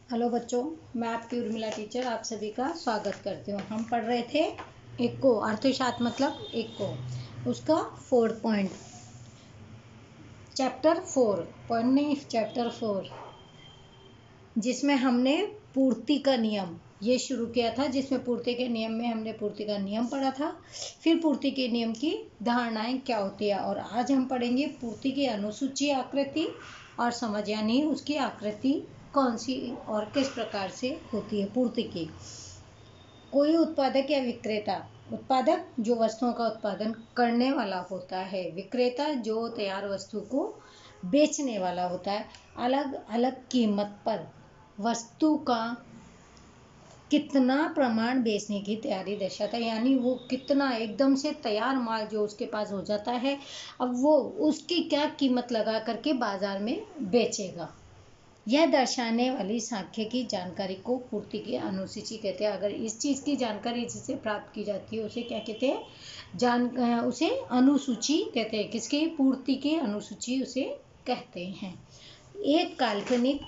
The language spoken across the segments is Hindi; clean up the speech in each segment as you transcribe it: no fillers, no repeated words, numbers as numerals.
हेलो बच्चों, मैं आपकी उर्मिला टीचर आप सभी का स्वागत करती हूँ। हम पढ़ रहे थे इको अर्थशास्त्र मतलब इको उसका 4 पॉइंट चैप्टर 4 पढ़ने चैप्टर 4 जिसमें हमने पूर्ति का नियम ये शुरू किया था, जिसमें पूर्ति के नियम में हमने पूर्ति का नियम पढ़ा था। फिर पूर्ति के नियम की धारणाएं क्या होती है, और आज हम पढ़ेंगे पूर्ति की अनुसूची आकृति और समझ, यानी उसकी आकृति कौन सी और किस प्रकार से होती है। पूर्ति की कोई उत्पादक या विक्रेता, उत्पादक जो वस्तुओं का उत्पादन करने वाला होता है, विक्रेता जो तैयार वस्तु को बेचने वाला होता है, अलग अलग कीमत पर वस्तु का कितना प्रमाण बेचने की तैयारी दर्शाता है। यानी वो कितना एकदम से तैयार माल जो उसके पास हो जाता है, अब वो उसकी क्या कीमत लगा करके बाजार में बेचेगा, यह दर्शाने वाली सांख्यिकी जानकारी को पूर्ति की अनुसूची कहते हैं। अगर इस चीज़ की जानकारी जिससे प्राप्त की जाती है उसे क्या कहते हैं? उसे अनुसूची कहते हैं। किसकी? पूर्ति की अनुसूची उसे कहते हैं। एक काल्पनिक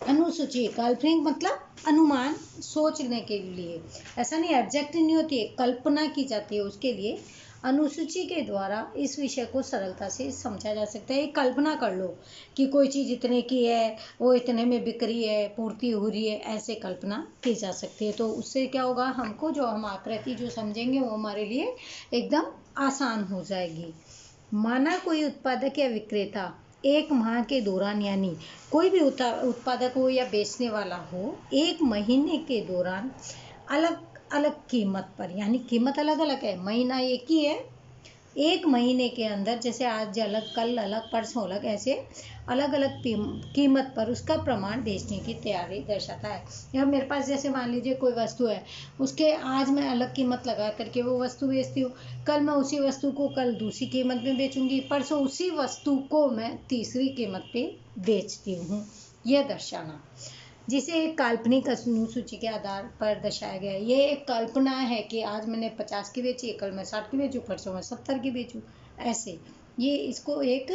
अनुसूची, काल्पनिक मतलब अनुमान, सोचने के लिए, ऐसा नहीं एग्जैक्ट नहीं होती है, कल्पना की जाती है। उसके लिए अनुसूची के द्वारा इस विषय को सरलता से समझा जा सकता है। एक कल्पना कर लो कि कोई चीज़ इतने की है, वो इतने में बिक रही है, पूर्ति हो रही है, ऐसे कल्पना की जा सकती है। तो उससे क्या होगा, हमको जो हम आकृति जो समझेंगे वो हमारे लिए एकदम आसान हो जाएगी। माना कोई उत्पादक या विक्रेता एक माह के दौरान, यानी कोई भी उत्पादक हो या बेचने वाला हो, एक महीने के दौरान अलग अलग कीमत पर, यानी कीमत अलग अलग है, महीना एक ही है, एक महीने के अंदर, जैसे आज अलग, कल अलग, परसों अलग, ऐसे अलग अलग कीमत पर उसका प्रमाण बेचने की तैयारी दर्शाता है। या मेरे पास जैसे मान लीजिए कोई वस्तु है, उसके आज मैं अलग कीमत लगा करके वो वस्तु बेचती हूँ, कल मैं उसी वस्तु को कल दूसरी कीमत में बेचूंगी, परसों उसी वस्तु को मैं तीसरी कीमत पे बेचती हूँ, यह दर्शाना, जिसे एक काल्पनिक अनुसूची के आधार पर दर्शाया गया है। ये एक कल्पना है कि आज मैंने 50 की बेची, कल मैं 60 की बेचूँ, परसों मैं 70 की बेचूँ, ऐसे ये इसको एक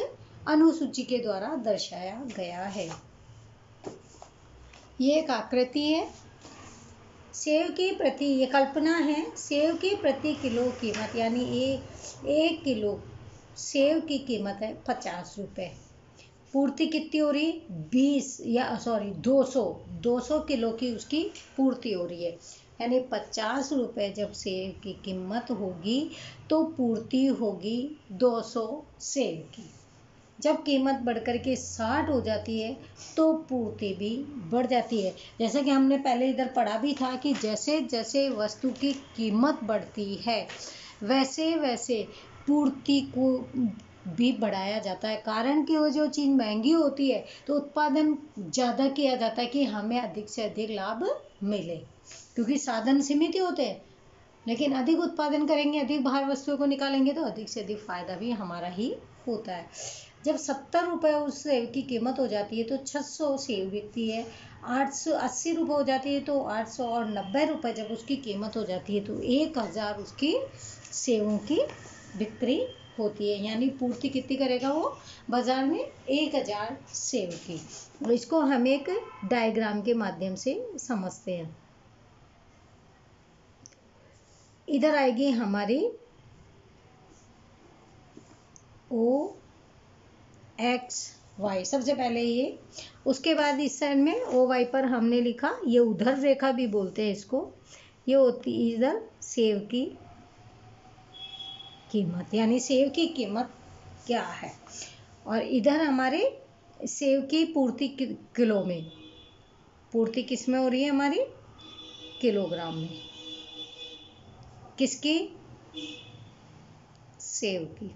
अनुसूची के द्वारा दर्शाया गया है। ये एक आकृति है। सेव की प्रति, ये कल्पना है, सेव की प्रति किलो कीमत, यानी एक किलो सेव की कीमत है 50 रुपये। पूर्ति कितनी हो रही? 200 किलो की उसकी पूर्ति हो रही है, यानी 50 रुपये जब सेव की कीमत होगी तो पूर्ति होगी 200 सेव की। जब कीमत बढ़कर के 60 हो जाती है तो पूर्ति भी बढ़ जाती है। जैसे कि हमने पहले इधर पढ़ा भी था कि जैसे जैसे वस्तु की कीमत बढ़ती है वैसे वैसे पूर्ति को भी बढ़ाया जाता है। कारण कि वो जो चीज़ महंगी होती है तो उत्पादन ज़्यादा किया जाता है कि हमें अधिक से अधिक लाभ मिले, क्योंकि साधन सीमित होते हैं, लेकिन अधिक उत्पादन करेंगे, अधिक बाहर वस्तुओं को निकालेंगे तो अधिक से अधिक फायदा भी हमारा ही होता है। जब 70 रुपये उस सेव की कीमत हो जाती है तो 600 सेव बिकती है। 880 रुपये हो जाती है तो 800, और 90 रुपये जब उसकी कीमत हो जाती है तो 1000 उसकी सेवों की बिक्री होती है। यानी पूर्ति कितनी करेगा वो बाजार में? 1000 सेव की। और इसको हम एक डायग्राम के माध्यम से समझते हैं। इधर आएगी हमारी O X Y, सबसे पहले ये, उसके बाद इस साइड में O Y पर हमने लिखा, ये उधर रेखा भी बोलते हैं इसको, ये होती इधर सेव की कीमत, यानी सेव की कीमत क्या है, और इधर हमारे सेव की पूर्ति किलो में, पूर्ति किस में हो रही है हमारी? किलोग्राम में। किसकी? सेव की।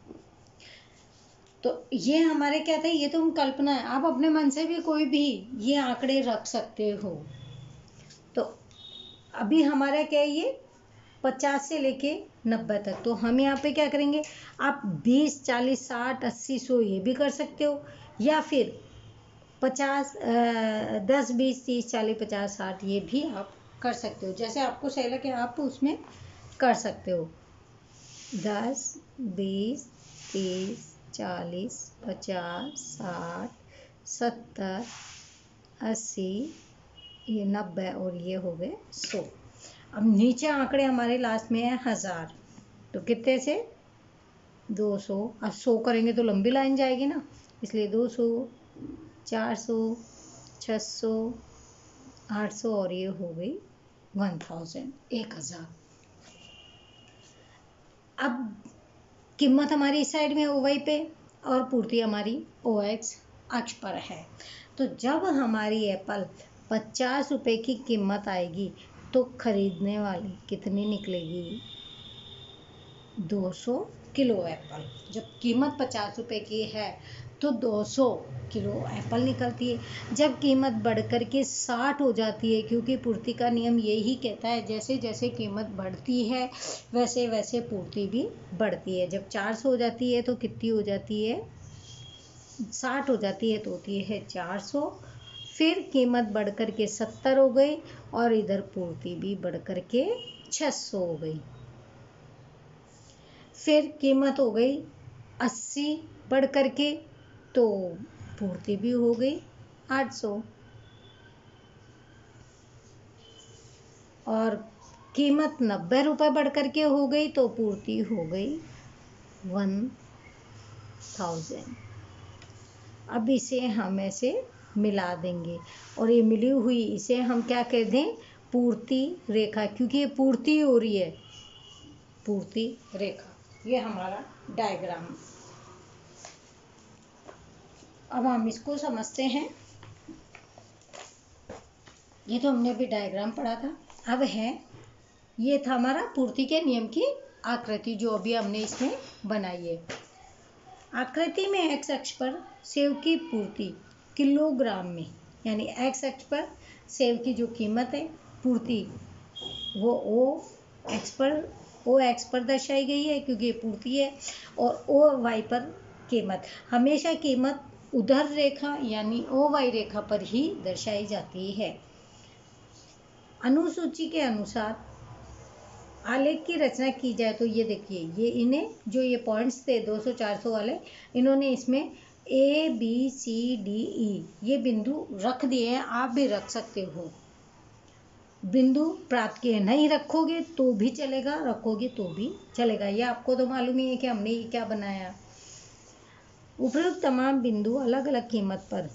तो ये हमारे क्या था, ये तो हम कल्पना है, आप अपने मन से भी कोई भी ये आंकड़े रख सकते हो। तो अभी हमारा क्या है, ये 50 से लेके 90 तक, तो हम यहाँ पे क्या करेंगे, आप 20, 40, 60, 80, 100 ये भी कर सकते हो, या फिर 50, 10, 20, 30, 40, 50, 60 ये भी आप कर सकते हो, जैसे आपको सही लगे आप उसमें कर सकते हो। 10, 20, 30, 40, 50, 60, 70, 80, ये 90 और ये हो गए 100। अब नीचे आंकड़े हमारे लास्ट में है 1000, तो कितने से 200। अब 100 करेंगे तो लंबी लाइन जाएगी ना, इसलिए 200, 400, 600, 800 और ये हो गई 1000। अब कीमत हमारी इस साइड में OY पे और पूर्ति हमारी OX अक्ष पर है। तो जब हमारी एप्पल 50 रुपये की कीमत आएगी तो खरीदने वाली कितनी निकलेगी? 200 किलो एप्पल। जब कीमत 50 रुपये की है तो 200 किलो एप्पल निकलती है। जब कीमत बढ़कर के 60 हो जाती है, क्योंकि पूर्ति का नियम यही कहता है जैसे जैसे कीमत बढ़ती है वैसे वैसे पूर्ति भी बढ़ती है। जब 400 हो जाती है तो कितनी हो जाती है? 60 हो जाती है तो होती है 400। फिर कीमत बढ़कर के 70 हो गई और इधर पूर्ति भी बढ़कर के 600 हो गई। फिर कीमत हो गई 80 बढ़ कर के, तो पूर्ति भी हो गई 800। और कीमत 90 रुपये बढ़ कर के हो गई तो पूर्ति हो गई 1000। अब इसे हम ऐसे मिला देंगे और ये मिली हुई इसे हम क्या कह दें? पूर्ति रेखा, क्योंकि ये पूर्ति हो रही है, पूर्ति रेखा। ये हमारा डायग्राम। अब हम इसको समझते हैं। ये तो हमने अभी डायग्राम पढ़ा था। अब है, ये था हमारा पूर्ति के नियम की आकृति जो अभी हमने इसमें बनाई है। आकृति में एक्स अक्ष पर सेव की पूर्ति किलोग्राम में, यानी एक्स अक्ष पर सेव की जो कीमत है पूर्ति वो ओ एक्स पर दर्शाई गई है क्योंकि ये पूर्ति है, और ओ वाई पर कीमत। हमेशा कीमत उधर रेखा यानी OY रेखा पर ही दर्शाई जाती है। अनुसूची के अनुसार आलेख की रचना की जाए तो ये देखिए, ये इन्हें जो ये पॉइंट्स थे 200-400 वाले, इन्होंने इसमें ABCDE ये बिंदु रख दिए हैं। आप भी रख सकते हो। बिंदु प्राप्त किए, नहीं रखोगे तो भी चलेगा, रखोगे तो भी चलेगा। ये आपको तो मालूम ही है कि हमने ये क्या बनाया। उपरोक्त तमाम बिंदु अलग अलग कीमत पर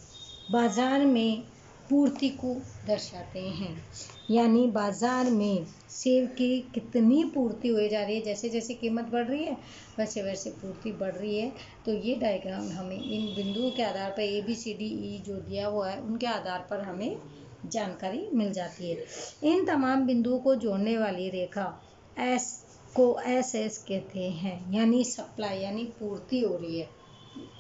बाजार में पूर्ति को दर्शाते हैं, यानी बाजार में सेब की कितनी पूर्ति हो जा रही है। जैसे जैसे कीमत बढ़ रही है वैसे वैसे पूर्ति बढ़ रही है। तो ये डायग्राम हमें इन बिंदुओं के आधार पर ABCDE जो दिया हुआ है उनके आधार पर हमें जानकारी मिल जाती है। इन तमाम बिंदुओं को जोड़ने वाली रेखा S को SS कहते हैं, यानी सप्लाई, यानी पूर्ति हो रही है।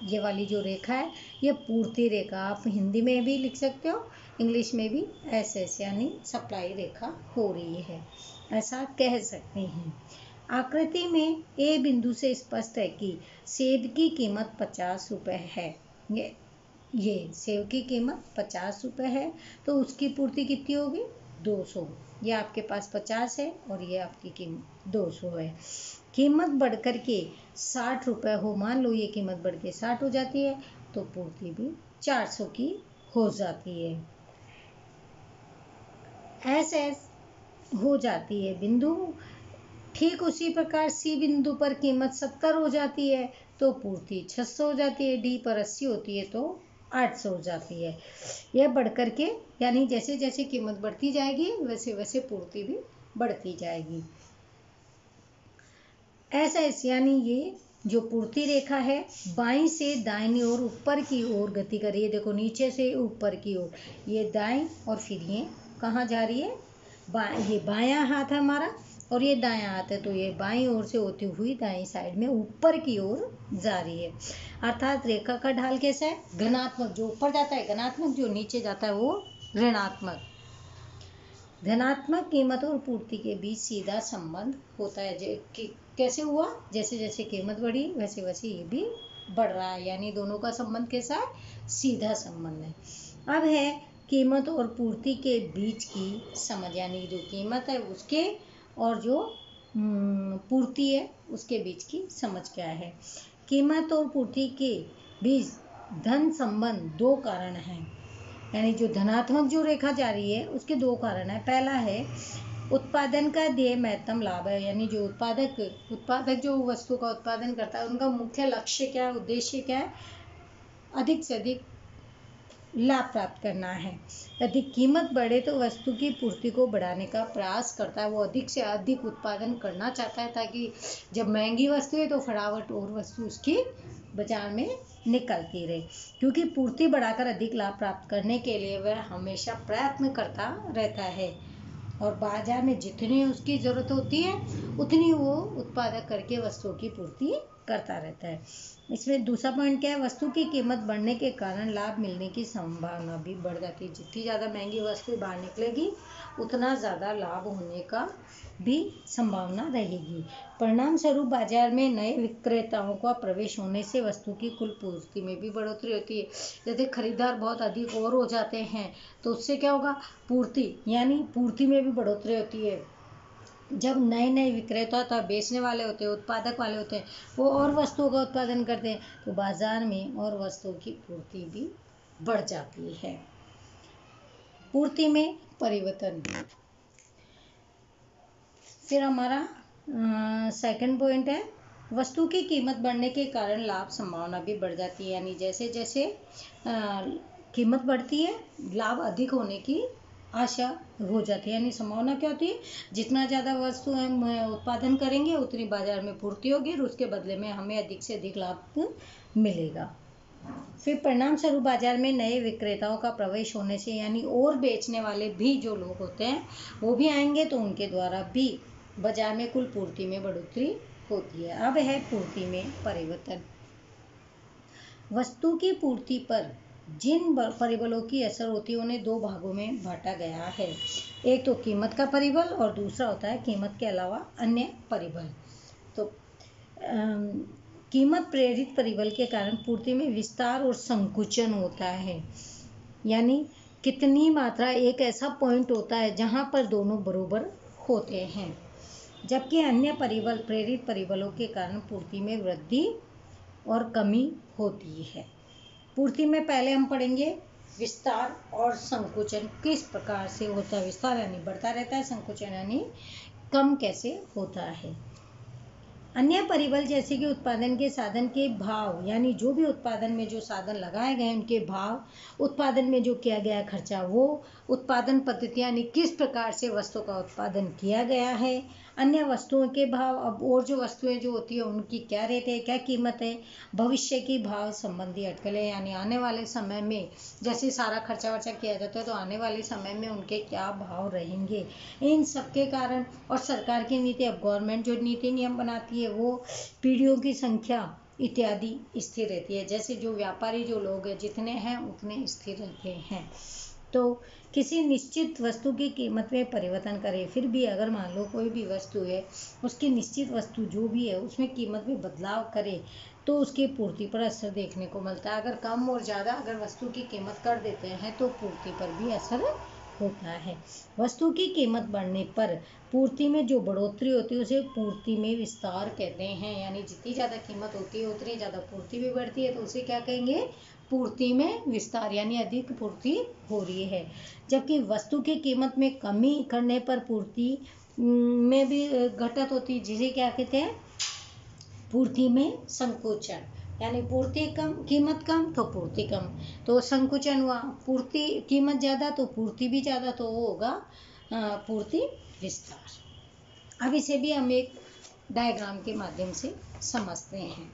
ये वाली जो रेखा है ये पूर्ति रेखा, आप हिंदी में भी लिख सकते हो, इंग्लिश में भी SS यानी सप्लाई रेखा हो रही है, ऐसा कह सकते हैं। आकृति में A बिंदु से स्पष्ट है कि सेब की कीमत 50 रुपये है। ये सेब की कीमत 50 रुपये है तो उसकी पूर्ति कितनी होगी? 200। ये आपके पास 50 है और ये आपकी कीमत 200 है। कीमत बढ़कर के 60 रुपये हो, मान लो ये कीमत बढ़ के 60 हो जाती है तो पूर्ति भी 400 की हो जाती है। SS हो जाती है बिंदु। ठीक उसी प्रकार C बिंदु पर कीमत 70 हो जाती है तो पूर्ति 600 हो जाती है। D पर 80 होती है तो 800 हो जाती है। यह बढ़कर के, यानी जैसे जैसे कीमत बढ़ती जाएगी वैसे वैसे पूर्ति भी बढ़ती जाएगी। SS यानी ये जो पूर्ति रेखा है बाईं से दाहिनी ओर ऊपर की ओर गति कर रही है। देखो, नीचे से ऊपर की ओर, ये दाईं और फिर ये कहाँ जा रही है? ये बायां हाथ है हमारा और ये दायां हाथ है, तो ये बाईं ओर से होती हुई दाईं साइड में ऊपर की ओर जा रही है। अर्थात रेखा का ढाल कैसा है? धनात्मक। जो ऊपर जाता है धनात्मक, जो नीचे जाता है वो ऋणात्मक। धनात्मक कीमत और पूर्ति के बीच सीधा संबंध होता है। कैसे हुआ? जैसे जैसे कीमत बढ़ी वैसे वैसे ये भी बढ़ रहा है, यानी दोनों का संबंध कैसा है? सीधा संबंध है। अब है कीमत और पूर्ति के बीच की समझ, यानी जो कीमत है उसके और जो पूर्ति है उसके बीच की समझ क्या है। कीमत और पूर्ति के बीच धन संबंध दो कारण हैं। यानी जो धनात्मक जो रेखा जा रही है उसके दो कारण है। पहला है उत्पादन का ध्येय महत्तम लाभ है, यानी जो उत्पादक जो वस्तु का उत्पादन करता है उनका मुख्य लक्ष्य क्या है, उद्देश्य क्या है, अधिक से अधिक लाभ प्राप्त करना है। यदि कीमत बढ़े तो वस्तु की पूर्ति को बढ़ाने का प्रयास करता है, वो अधिक से अधिक उत्पादन करना चाहता है ताकि जब महंगी वस्तु है तो फटाफट और वस्तु उसकी बाजार में निकलती रहे, क्योंकि पूर्ति बढ़ाकर अधिक लाभ प्राप्त करने के लिए वह हमेशा प्रयत्न करता रहता है और बाजार में जितनी उसकी ज़रूरत होती है उतनी वो उत्पादन करके वस्तुओं की पूर्ति करता रहता है। इसमें दूसरा पॉइंट क्या है, वस्तु की कीमत बढ़ने के कारण लाभ मिलने की संभावना भी बढ़ जाती है। जितनी ज़्यादा महंगी वस्तु बाहर निकलेगी उतना ज़्यादा लाभ होने का भी संभावना रहेगी। परिणाम स्वरूप बाजार में नए विक्रेताओं का प्रवेश होने से वस्तु की कुल पूर्ति में भी बढ़ोतरी होती है। यदि खरीदार बहुत अधिक और हो जाते हैं तो उससे क्या होगा, पूर्ति में भी बढ़ोतरी होती है। जब नए नए विक्रेता तथा बेचने वाले होते हैं, उत्पादक वाले होते हैं, वो और वस्तुओं का उत्पादन करते हैं तो बाजार में और वस्तुओं की पूर्ति भी बढ़ जाती है। पूर्ति में परिवर्तन। फिर हमारा सेकंड पॉइंट है, वस्तु की कीमत बढ़ने के कारण लाभ संभावना भी बढ़ जाती है। यानी जैसे जैसे कीमत बढ़ती है लाभ अधिक होने की आशा हो जाती है। यानी संभावना क्या होती है, जितना ज़्यादा वस्तु हम उत्पादन करेंगे उतनी बाजार में पूर्ति होगी और उसके बदले में हमें अधिक से अधिक लाभ मिलेगा। फिर परिणाम स्वरूप बाजार में नए विक्रेताओं का प्रवेश होने से, यानी और बेचने वाले भी जो लोग होते हैं वो भी आएंगे तो उनके द्वारा भी बाजार में कुल पूर्ति में बढ़ोतरी होती है। अब है पूर्ति में परिवर्तन। वस्तु की पूर्ति पर जिन परिबलों की असर होती है उन्हें दो भागों में बांटा गया है। एक तो कीमत का परिबल और दूसरा होता है कीमत के अलावा अन्य परिबल। तो कीमत प्रेरित परिबल के कारण पूर्ति में विस्तार और संकुचन होता है, यानी कितनी मात्रा, एक ऐसा पॉइंट होता है जहां पर दोनों बराबर होते हैं। जबकि अन्य परिबल प्रेरित परिबलों के कारण पूर्ति में वृद्धि और कमी होती है। पूर्ति में पहले हम पढ़ेंगे विस्तार और संकुचन किस प्रकार से होता है। विस्तार यानी बढ़ता रहता है, संकुचन यानी कम कैसे होता है। अन्य परिबल जैसे कि उत्पादन के साधन के भाव, यानी जो भी उत्पादन में जो साधन लगाए गए उनके भाव, उत्पादन में जो किया गया खर्चा, वो उत्पादन पद्धति यानी किस प्रकार से वस्तु का उत्पादन किया गया है, अन्य वस्तुओं के भाव, अब और जो वस्तुएं जो होती है उनकी क्या रेट है, क्या कीमत है, भविष्य की भाव संबंधी अटकलें, यानी आने वाले समय में जैसे सारा खर्चा वर्चा किया जाता है तो आने वाले समय में उनके क्या भाव रहेंगे, इन सब के कारण। और सरकार की नीति, अब गवर्नमेंट जो नीति नियम बनाती है वो पीढ़ियों की संख्या इत्यादि स्थिर रहती है। जैसे जो व्यापारी जो लोग हैं जितने हैं उतने स्थिर रहते हैं। तो किसी निश्चित वस्तु की कीमत में परिवर्तन करें, फिर भी अगर मान लो कोई भी वस्तु है उसकी निश्चित वस्तु जो भी है उसमें कीमत में बदलाव करे तो उसकी पूर्ति पर असर देखने को मिलता है। अगर कम और ज़्यादा अगर वस्तु की कीमत कर देते हैं तो पूर्ति पर भी असर होता है। वस्तु की कीमत बढ़ने पर पूर्ति में जो बढ़ोतरी होती है उसे पूर्ति में विस्तार कहते हैं। यानी जितनी ज़्यादा कीमत होती है उतनी ज़्यादा पूर्ति भी बढ़ती है तो उसे क्या कहेंगे, पूर्ति में विस्तार, यानी अधिक पूर्ति हो रही है। जबकि वस्तु की कीमत में कमी करने पर पूर्ति में भी घटत होती है, जिसे क्या कहते हैं, पूर्ति में संकुचन। यानी पूर्ति कम, कीमत कम तो पूर्ति कम, तो संकुचन हुआ। पूर्ति कीमत ज़्यादा तो पूर्ति भी ज़्यादा, तो वो होगा पूर्ति विस्तार। अब इसे भी हम एक डायग्राम के माध्यम से समझते हैं।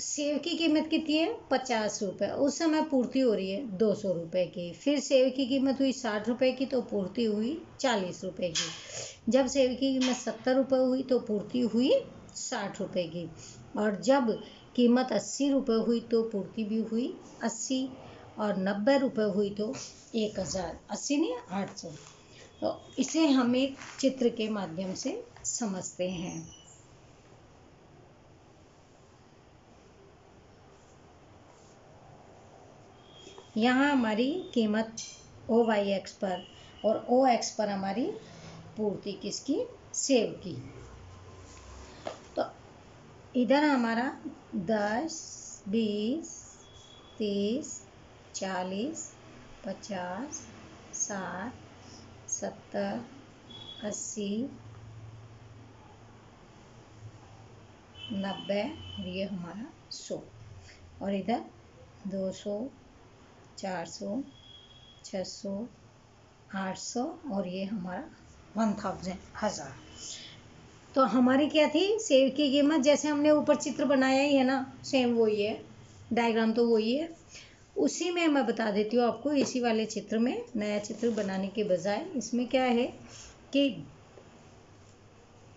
सेव की कीमत कितनी है, 50 रुपये, उस समय पूर्ति हो रही है 200 रुपये की। फिर सेव की कीमत हुई 60 रुपये की तो पूर्ति हुई 40 रुपये की। जब सेव की कीमत 70 रुपये हुई तो पूर्ति हुई 60 रुपये की। और जब कीमत 80 रुपये हुई तो पूर्ति भी हुई 80, और 90 रुपये हुई तो 1000, 80 नहीं 800। तो इसे हम एक चित्र के माध्यम से समझते हैं। यहाँ हमारी कीमत OYX पर और OX पर हमारी पूर्ति किसकी, सेव की। तो इधर हमारा 10, 20, 30, 40, 50, 60, 70, 80, 90 और ये हमारा 100। और इधर 200, 400, 600, 800 और ये हमारा 1000। तो हमारी क्या थी सेब की कीमत, जैसे हमने ऊपर चित्र बनाया ही है ना, सेम वही है, डायग्राम तो वही है। उसी में मैं बता देती हूँ आपको, इसी वाले चित्र में नया चित्र बनाने के बजाय इसमें क्या है कि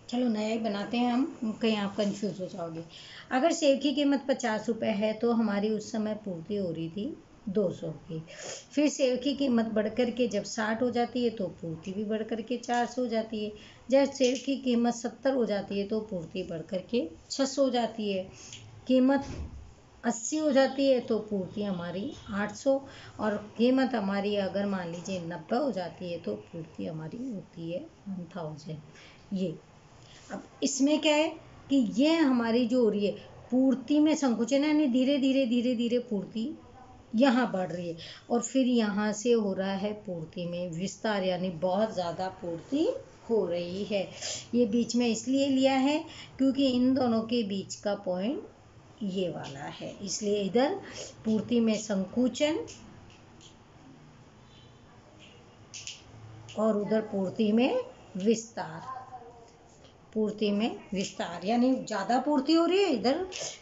चलो नया ही बनाते हैं हम, कहीं आप कंफ्यूज हो जाओगे। अगर सेब की कीमत 50 रुपये है तो हमारी उस समय पूर्ति हो रही थी 200 की। फिर सेब की कीमत बढ़ कर के जब 60 हो जाती है तो पूर्ति भी बढ़ कर के 400 हो जाती है। जब सेब की कीमत 70 हो जाती है तो पूर्ति बढ़ कर के 600 हो जाती है। कीमत 80 हो जाती है तो पूर्ति हमारी 800, और कीमत हमारी अगर मान लीजिए 90 हो जाती है तो पूर्ति हमारी होती है 1000। ये अब इसमें क्या है कि ये हमारी जो हो रही है पूर्ति में संकुचन, यानी धीरे धीरे धीरे धीरे पूर्ति यहाँ बढ़ रही है, और फिर यहाँ से हो रहा है पूर्ति में विस्तार, यानी बहुत ज़्यादा पूर्ति हो रही है। ये बीच में इसलिए लिया है क्योंकि इन दोनों के बीच का पॉइंट ये वाला है, इसलिए इधर पूर्ति में संकुचन और उधर पूर्ति में विस्तार। पूर्ति में विस्तार यानी ज़्यादा पूर्ति हो रही है, इधर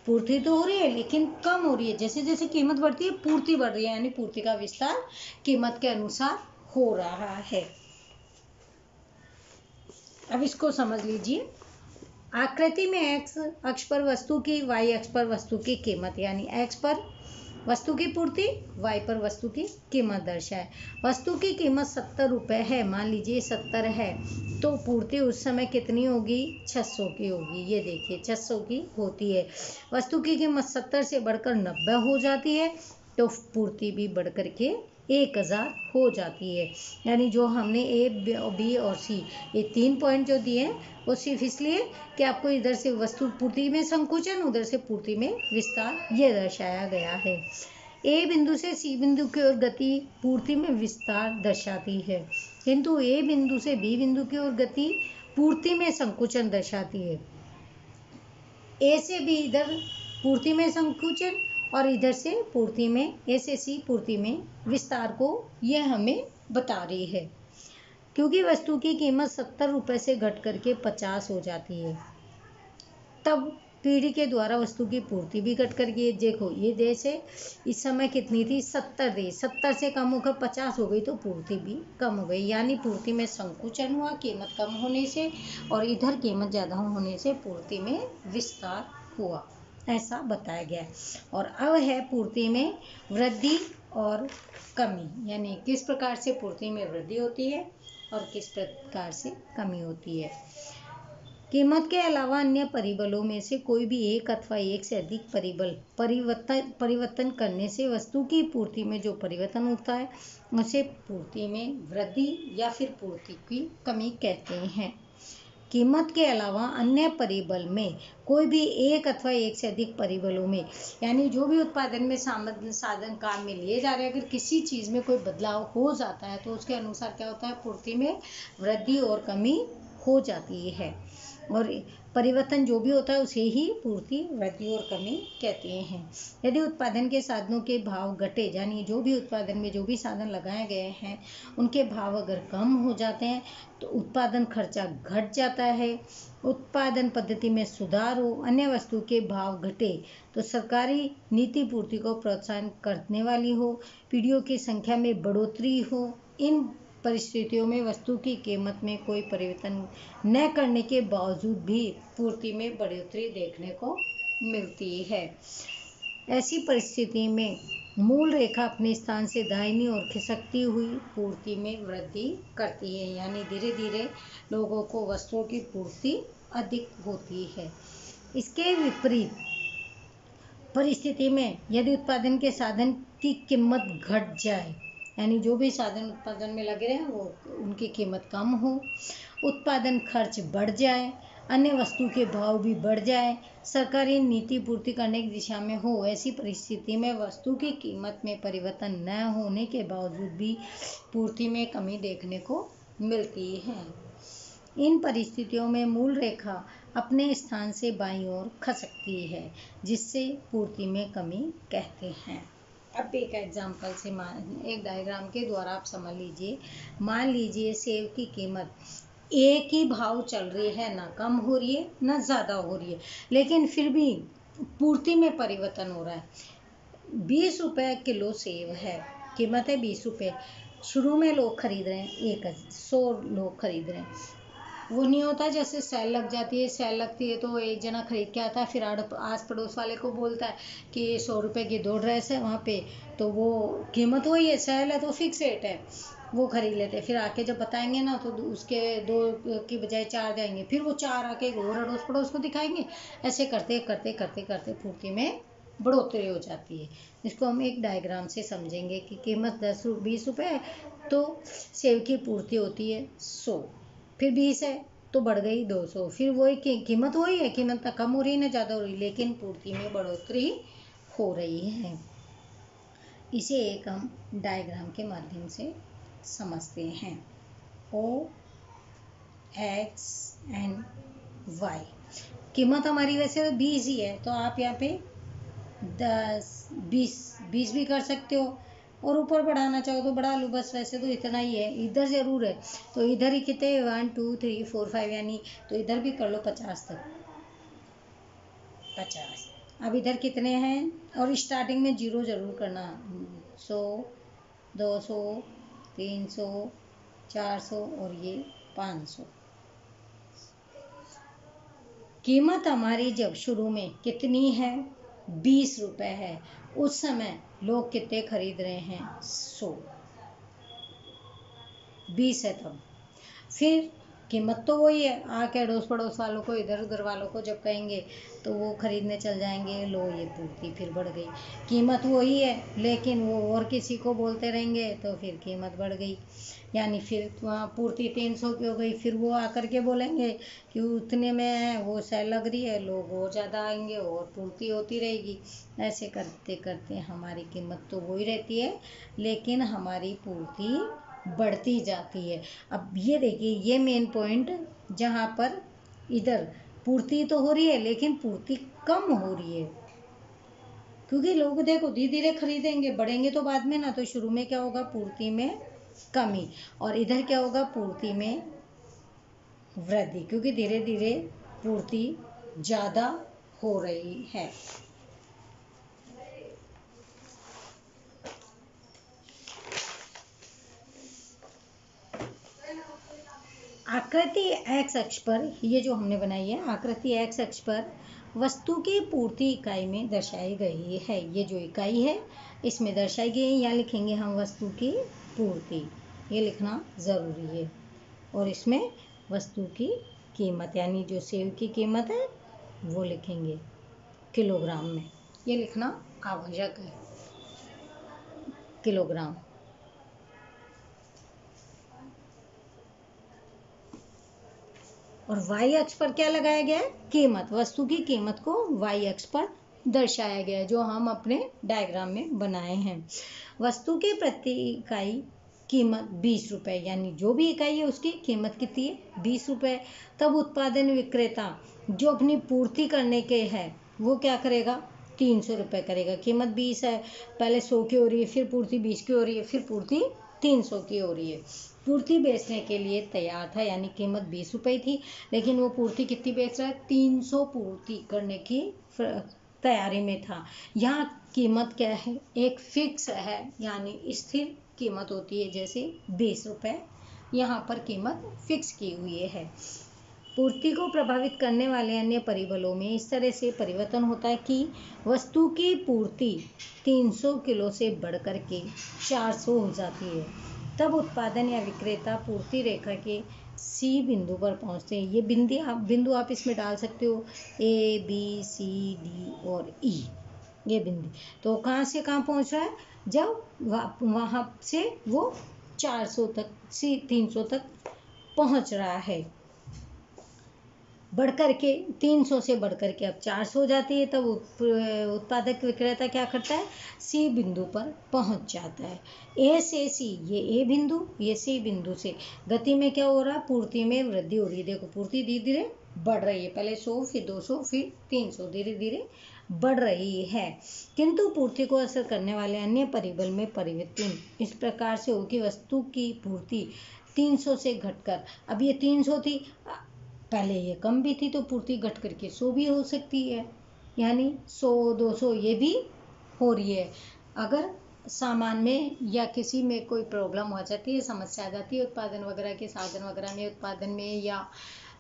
पूर्ति तो हो रही है लेकिन कम हो रही है। जैसे जैसे कीमत बढ़ती है पूर्ति बढ़ रही है, यानी पूर्ति का विस्तार कीमत के अनुसार हो रहा है। अब इसको समझ लीजिए। आकृति में x अक्ष पर वस्तु की, y अक्ष पर वस्तु की कीमत, यानी x पर वस्तु की पूर्ति, y पर वस्तु की कीमत दर्शाए। वस्तु की कीमत 70 रुपये है, मान लीजिए 70 है, तो पूर्ति उस समय कितनी होगी 600 की होगी। ये देखिए 600 की होती है। वस्तु की कीमत 70 से बढ़कर 90 हो जाती है तो पूर्ति भी बढ़ कर के 1000 हो जाती है। यानी जो हमने ए, बी और सी ये 3 पॉइंट जो दिए हैं वो सिर्फ इसलिए कि आपको इधर से वस्तु पूर्ति में संकुचन, उधर से पूर्ति में विस्तार ये दर्शाया गया है। ए बिंदु से सी बिंदु की ओर गति पूर्ति में विस्तार दर्शाती है, किंतु ए बिंदु से बी बिंदु की ओर गति पूर्ति में संकुचन दर्शाती है। ए से बी इधर पूर्ति में संकुचन और इधर से पूर्ति में, ए से सी पूर्ति में विस्तार को यह हमें बता रही है। क्योंकि वस्तु की कीमत 70 रुपये से घट करके 50 हो जाती है, तब पीढ़ी के द्वारा वस्तु की पूर्ति भी घट करके, देखो ये जैसे इस समय कितनी थी 70 थी, 70 से कम होकर 50 हो गई तो पूर्ति भी कम हो गई, यानी पूर्ति में संकुचन हुआ कीमत कम होने से, और इधर कीमत ज़्यादा होने से पूर्ति में विस्तार हुआ, ऐसा बताया गया है। और अब है पूर्ति में वृद्धि और कमी, यानी किस प्रकार से पूर्ति में वृद्धि होती है और किस प्रकार से कमी होती है। कीमत के अलावा अन्य परिबलों में से कोई भी एक अथवा एक से अधिक परिबल परिवर्तन करने से वस्तु की पूर्ति में जो परिवर्तन होता है उसे पूर्ति में वृद्धि या फिर पूर्ति की कमी कहते हैं। कीमत के अलावा अन्य परिबल में कोई भी एक अथवा एक से अधिक परिबलों में, यानी जो भी उत्पादन में साधन काम में लिए जा रहे हैं, अगर किसी चीज़ में कोई बदलाव हो जाता है तो उसके अनुसार क्या होता है पूर्ति में वृद्धि और कमी हो जाती है, और परिवर्तन जो भी होता है उसे ही पूर्ति वृद्धि और कमी कहते हैं। यदि उत्पादन के साधनों के भाव घटे, यानी जो भी उत्पादन में जो भी साधन लगाए गए हैं उनके भाव अगर कम हो जाते हैं तो उत्पादन खर्चा घट जाता है। उत्पादन पद्धति में सुधार हो, अन्य वस्तु के भाव घटे तो सरकारी नीति पूर्ति को प्रोत्साहन करने वाली हो, पीढ़ियों की संख्या में बढ़ोतरी हो। इन परिस्थितियों में वस्तु की कीमत में कोई परिवर्तन न करने के बावजूद भी पूर्ति में बढ़ोतरी देखने को मिलती है। ऐसी परिस्थिति में मूल रेखा अपने स्थान से दाहिनी ओर खिसकती हुई पूर्ति में वृद्धि करती है, यानी धीरे धीरे लोगों को वस्तुओं की पूर्ति अधिक होती है। इसके विपरीत परिस्थिति में यदि उत्पादन के साधन की कीमत घट जाए, यानी जो भी साधन उत्पादन में लगे रहे वो उनकी कीमत कम हो, उत्पादन खर्च बढ़ जाए अन्य वस्तु के भाव भी बढ़ जाए, सरकारी नीति पूर्ति करने की दिशा में हो, ऐसी परिस्थिति में वस्तु की कीमत में परिवर्तन न होने के बावजूद भी पूर्ति में कमी देखने को मिलती है। इन परिस्थितियों में मूल रेखा अपने स्थान से बाईं ओर खसकती है, जिससे पूर्ति में कमी कहते हैं। अब एक एग्जाम्पल से एक डायग्राम के द्वारा आप समझ लीजिए। मान लीजिए सेब की कीमत एक ही भाव चल रही है, ना कम हो रही है ना ज़्यादा हो रही है, लेकिन फिर भी पूर्ति में परिवर्तन हो रहा है। 20 रुपये किलो सेब है, कीमत है 20 रुपये। शुरू में लोग खरीद रहे हैं 100 लोग खरीद रहे हैं। वो नहीं होता जैसे सेल लग जाती है, सेल लगती है तो एक जना खरीद के आता है, फिर आस पड़ोस वाले को बोलता है कि 100 रुपये की 2 ड्रेस है वहाँ पे, तो वो कीमत वही है, सेल है तो फिक्स रेट है, वो खरीद लेते हैं। फिर आके जब बताएंगे ना तो उसके 2 की बजाय 4 जाएंगे, फिर वो 4 आके और अड़ोस पड़ोस को दिखाएंगे। ऐसे करते करते करते करते पूर्ति में बढ़ोतरी हो जाती है। इसको हम एक डायग्राम से समझेंगे कि कीमत 20 रुपये है तो सेब की पूर्ति होती है 100, फिर 20 है तो बढ़ गई 200, फिर वही कीमत वही है, कीमत ना कम हो रही ना ज़्यादा हो रही, लेकिन पूर्ति में बढ़ोतरी हो रही है। इसे एक हम डायग्राम के माध्यम से समझते हैं। O, X and Y। कीमत हमारी वैसे 20 ही है, तो आप यहाँ पे 10, 20 भी कर सकते हो, और ऊपर बढ़ाना चाहो तो बढ़ा लो, बस वैसे तो इतना ही है। इधर ज़रूर है तो इधर ही कितने 1 2 3 4 5 यानी, तो इधर भी कर लो 50 तक, 50। अब इधर कितने हैं, और स्टार्टिंग में 0 ज़रूर करना। 100, 200, 300, 400 और ये 500। कीमत हमारी जब शुरू में कितनी है, 20 रुपये है, उस समय लोग कितने खरीद रहे हैं, 100। 20 है तब। फिर कीमत तो वही है, आके अड़ोस पड़ोस वालों को, इधर उधर वालों को जब कहेंगे तो वो खरीदने चल जाएंगे, लो ये पूर्ति फिर बढ़ गई। कीमत वही है लेकिन वो और किसी को बोलते रहेंगे तो फिर कीमत बढ़ गई, यानी फिर वहाँ पूर्ति 300 की हो गई। फिर वो आकर के बोलेंगे कि उतने में है, वो सेल लग रही है, लोग और ज़्यादा आएंगे और पूर्ति होती रहेगी। ऐसे करते करते हमारी कीमत तो वही रहती है, लेकिन हमारी पूर्ति बढ़ती जाती है। अब ये देखिए, ये मेन पॉइंट जहाँ पर इधर पूर्ति तो हो रही है लेकिन पूर्ति कम हो रही है, क्योंकि लोग देखो धीरे धीरे खरीदेंगे, बढ़ेंगे तो बाद में ना, तो शुरू में क्या होगा, पूर्ति में कमी, और इधर क्या होगा, पूर्ति में वृद्धि, क्योंकि धीरे धीरे पूर्ति ज़्यादा हो रही है। आकृति एक्स अक्ष पर, ये जो हमने बनाई है आकृति एक्स अक्ष पर वस्तु की पूर्ति इकाई में दर्शाई गई है। ये जो इकाई है इसमें दर्शाई गई है, यहाँ लिखेंगे हम वस्तु की पूर्ति, ये लिखना ज़रूरी है। और इसमें वस्तु की कीमत, यानी जो सेब की कीमत है वो लिखेंगे किलोग्राम में, ये लिखना आवश्यक है, किलोग्राम। और y अक्ष पर क्या लगाया गया है, कीमत, वस्तु की कीमत को y अक्ष पर दर्शाया गया है, जो हम अपने डायग्राम में बनाए हैं। वस्तु की प्रति इकाई कीमत 20 रुपये, यानी जो भी इकाई है उसकी कीमत कितनी है, 20 रुपये। तब उत्पादन विक्रेता जो अपनी पूर्ति करने के है वो क्या करेगा, 300 रुपये करेगा। कीमत 20 है, पहले 100 की हो रही है, फिर पूर्ति 20 की हो रही है, फिर पूर्ति 300 की हो रही है। पूर्ति बेचने के लिए तैयार था, यानी कीमत 20 रुपये थी, लेकिन वो पूर्ति कितनी बेच रहा है, 300 पूर्ति करने की तैयारी में था। यहाँ कीमत क्या है, एक फिक्स है, यानी स्थिर कीमत होती है, जैसे 20 रुपये, यहाँ पर कीमत फिक्स की हुई है। पूर्ति को प्रभावित करने वाले अन्य परिबलों में इस तरह से परिवर्तन होता है कि वस्तु की पूर्ति 300 किलो से बढ़कर के 400 हो जाती है। तब उत्पादन या विक्रेता पूर्ति रेखा के सी बिंदु पर पहुंचते हैं। ये बिंदु आप इसमें डाल सकते हो, ए बी सी डी और ई, ये बिंदु। तो कहाँ से कहाँ पहुंच रहा है, जब वहाँ से वो 400 तक से 300 तक पहुंच रहा है। बढ़कर के 300 से बढ़कर के अब 400 हो जाती है, तब उत्पादक विक्रेता क्या करता है, सी बिंदु पर पहुंच जाता है। ए से सी, ये ए बिंदु, ये सी बिंदु से गति में क्या हो रहा है, पूर्ति में वृद्धि हो रही है। देखो पूर्ति धीरे धीरे बढ़ रही है, पहले 100 फिर 200 फिर 300, धीरे धीरे बढ़ रही है। किंतु पूर्ति को असर करने वाले अन्य परिबल में परिवर्तन इस प्रकार से हो कि वस्तु की पूर्ति 300 से घटकर, अब ये 300 थी, पहले ये कम भी थी, तो पूर्ति घट करके 100 भी हो सकती है, यानी 100 200 ये भी हो रही है। अगर सामान में या किसी में कोई प्रॉब्लम हो जाती है, समस्या आ जाती है उत्पादन वगैरह के साधन वगैरह में, उत्पादन में या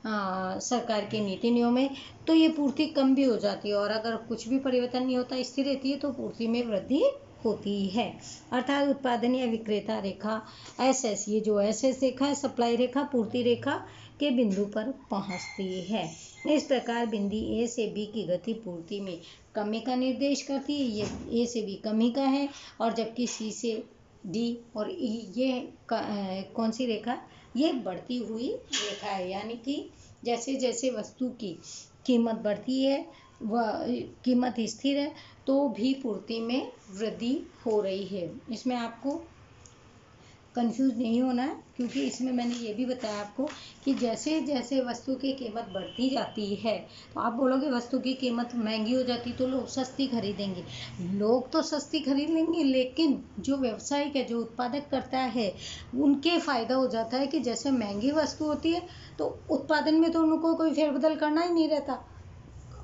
सरकार के नीति नियमों में, तो ये पूर्ति कम भी हो जाती है। और अगर कुछ भी परिवर्तन नहीं होता, स्थिर रहती है, तो पूर्ति में वृद्धि होती है। अर्थात उत्पादन या विक्रेता रेखा SS, ये जो SS रेखा है, सप्लाई रेखा, पूर्ति रेखा के बिंदु पर पहुंचती है। इस प्रकार बिंदु A से B की गति पूर्ति में कमी का निर्देश करती है। ये A से B कमी का है, और जबकि C से D और E ये कौन सी रेखा, ये बढ़ती हुई रेखा है। यानी कि जैसे जैसे वस्तु की कीमत बढ़ती है, वह कीमत स्थिर है, तो भी पूर्ति में वृद्धि हो रही है। इसमें आपको कंफ्यूज नहीं होना है, क्योंकि इसमें मैंने ये भी बताया आपको कि जैसे जैसे वस्तु की कीमत बढ़ती जाती है, तो आप बोलोगे वस्तु की कीमत महंगी हो जाती तो लोग सस्ती खरीदेंगे। लोग तो सस्ती खरीद लेंगे, लेकिन जो व्यवसायिक है, जो उत्पादक करता है, उनके फ़ायदा हो जाता है कि जैसे महंगी वस्तु होती है तो उत्पादन में तो उनको कोई फेरबदल करना ही नहीं रहता।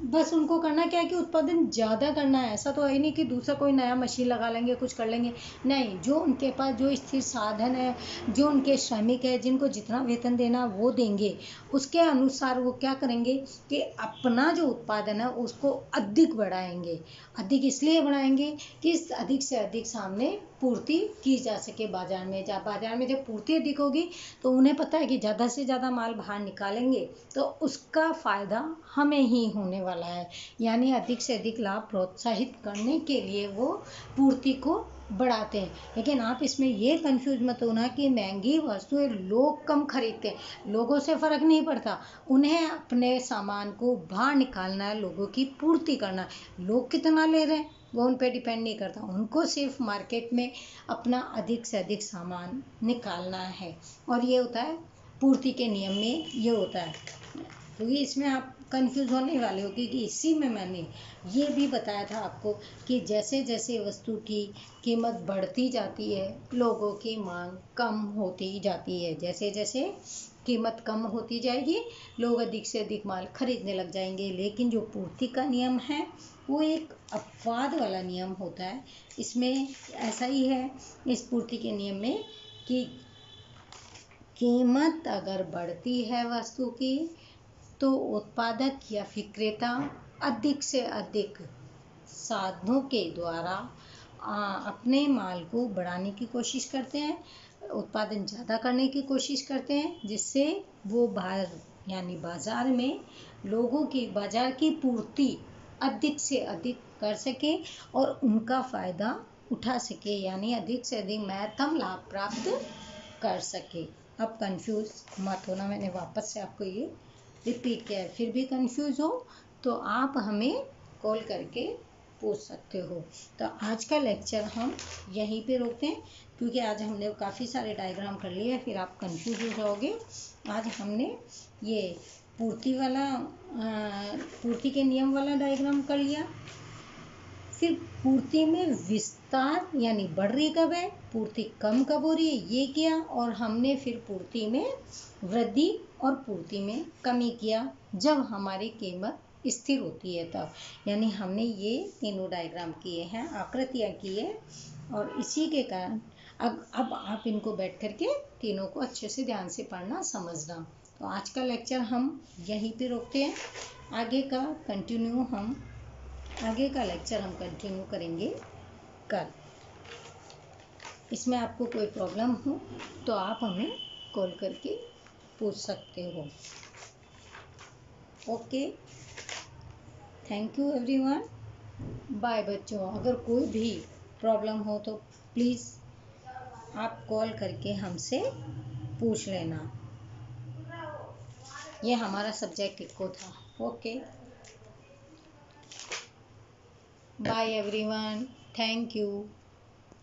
बस उनको करना क्या है कि उत्पादन ज़्यादा करना है। ऐसा तो है ही नहीं कि दूसरा कोई नया मशीन लगा लेंगे, कुछ कर लेंगे, नहीं। जो उनके पास जो स्थिर साधन है, जो उनके श्रमिक है, जिनको जितना वेतन देना वो देंगे, उसके अनुसार वो क्या करेंगे कि अपना जो उत्पादन है उसको अधिक बढ़ाएंगे। अधिक इसलिए बढ़ाएंगे कि अधिक से अधिक सामने पूर्ति की जा सके बाजार में। बाजार में जब पूर्ति अधिक होगी तो उन्हें पता है कि ज़्यादा से ज़्यादा माल बाहर निकालेंगे तो उसका फ़ायदा हमें ही होने वाला है। यानी अधिक से अधिक लाभ प्रोत्साहित करने के लिए वो पूर्ति को बढ़ाते हैं। लेकिन आप इसमें ये कंफ्यूज मत होना कि महंगी वस्तुएं लोग कम खरीदते हैं, लोगों से फ़र्क नहीं पड़ता। उन्हें अपने सामान को बाहर निकालना है, लोगों की पूर्ति करना है। लोग कितना ले रहे हैं वो उन पर डिपेंड नहीं करता, उनको सिर्फ मार्केट में अपना अधिक से अधिक सामान निकालना है। और ये होता है पूर्ति के नियम में, ये होता है। क्योंकि इसमें आप कंफ्यूज होने वाले हो, क्योंकि इसी में मैंने ये भी बताया था आपको कि जैसे जैसे वस्तु की कीमत बढ़ती जाती है, लोगों की मांग कम होती जाती है। जैसे जैसे कीमत कम होती जाएगी, लोग अधिक से अधिक माल खरीदने लग जाएंगे। लेकिन जो पूर्ति का नियम है वो एक अपवाद वाला नियम होता है। इसमें ऐसा ही है इस पूर्ति के नियम में कि कीमत अगर बढ़ती है वस्तु की, तो उत्पादक या विक्रेता अधिक से अधिक साधनों के द्वारा अपने माल को बढ़ाने की कोशिश करते हैं, उत्पादन ज़्यादा करने की कोशिश करते हैं, जिससे वो यानी बाजार में लोगों की बाजार की पूर्ति अधिक से अधिक कर सके और उनका फ़ायदा उठा सके, यानी अधिक से अधिक महत्तम लाभ प्राप्त कर सके। अब कंफ्यूज मत होना, मैंने वापस से आपको ये रिपीट किया है। फिर भी कंफ्यूज हो तो आप हमें कॉल करके पूछ सकते हो। तो आज का लेक्चर हम यहीं पे रोकते हैं, क्योंकि आज हमने काफ़ी सारे डायग्राम कर लिए, फिर आप कंफ्यूज हो जाओगे। आज हमने ये पूर्ति वाला पूर्ति के नियम वाला डायग्राम कर लिया, फिर पूर्ति में विस्तार यानी बढ़ रही कब है, पूर्ति कम कब हो रही है, ये किया। और हमने फिर पूर्ति में वृद्धि और पूर्ति में कमी किया जब हमारी कीमत स्थिर होती है तब। यानी हमने ये तीनों डायग्राम किए हैं, आकृतियाँ की है, और इसी के कारण अब आप इनको बैठ करके तीनों को अच्छे से ध्यान से पढ़ना, समझना। तो आज का लेक्चर हम यहीं पे रोकते हैं। आगे का लेक्चर हम कंटिन्यू करेंगे कल। इसमें आपको कोई प्रॉब्लम हो तो आप हमें कॉल करके पूछ सकते हो। Okay, thank you everyone, bye बच्चों। अगर कोई भी प्रॉब्लम हो तो प्लीज़ आप कॉल करके हमसे पूछ लेना। ये हमारा सब्जेक्ट इको था। Okay, bye everyone, thank you.